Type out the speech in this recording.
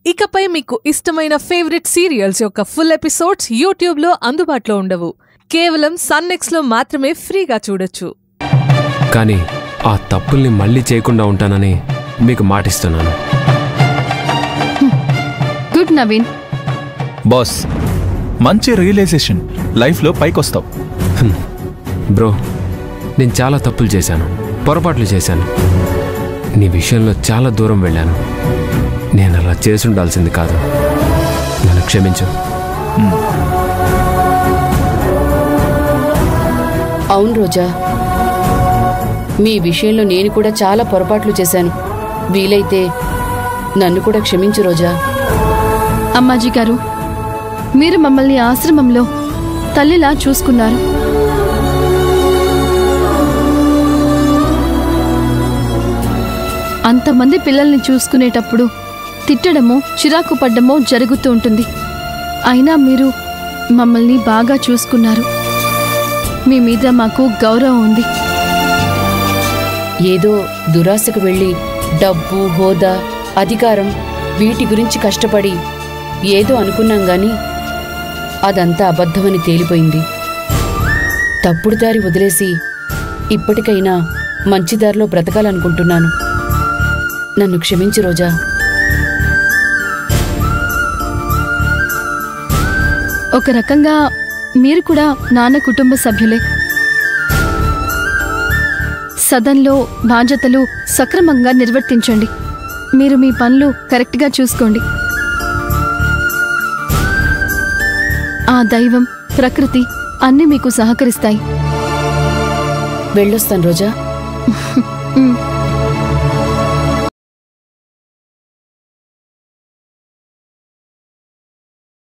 ఇకపై మీకు ఇష్టమైన ఫేవరెట్ సీరియల్స్ యొక్క ఫుల్ ఎపిసోడ్స్ యూట్యూబ్లో అందుబాటులో ఉండవు. కేవలం సన్నెక్స్లో మాత్రమే ఫ్రీగా చూడొచ్చు. కానీ ఆ తప్పుల్ని మళ్ళీ చేయకుండా ఉంటానని మీకు మాటిస్తున్నాను. గుడ్ నవీన్. బాస్, మంచి రియలైజేషన్. లైఫ్లో పైకొస్తావు. బ్రో, నేను చాలా తప్పులు చేశాను, పొరపాట్లు చేశాను. నీ విషయంలో చాలా దూరం వెళ్ళాను. నేను అలా చేసి ఉండాల్సింది కాదు. నన్ను క్షమించు. అవును రోజా, మీ విషయంలో నేను కూడా చాలా పొరపాట్లు చేశాను. వీలైతే నన్ను కూడా క్షమించు రోజా. అమ్మాజీ గారు, మీరు మమ్మల్ని ఆశ్రమంలో తల్లిలా చూసుకున్నారు. అంతమంది పిల్లల్ని చూసుకునేటప్పుడు తిట్టడమో చిరాకు పడ్డమో జరుగుతూ ఉంటుంది. అయినా మీరు మమ్మల్ని బాగా చూసుకున్నారు. మీ మీద మాకు గౌరవం ఉంది. ఏదో దురాశకు వెళ్ళి డబ్బు, హోదా, అధికారం వీటి గురించి కష్టపడి ఏదో అనుకున్నాం గాని అదంతా అబద్ధమని తేలిపోయింది. తప్పుడు దారి వదిలేసి ఇప్పటికైనా మంచి దారిలో బ్రతకాలనుకుంటున్నాను. నన్ను క్షమించు రోజా. ఒక రకంగా మీరు కూడా నాన్న కుటుంబ సభ్యులే. సదన్లో బాధ్యతలు సక్రమంగా నిర్వర్తించండి. మీరు మీ పనులు కరెక్ట్గా చూసుకోండి. ఆ దైవం, ప్రకృతి అన్నీ మీకు సహకరిస్తాయి. వెళ్ళొస్తాను రోజా.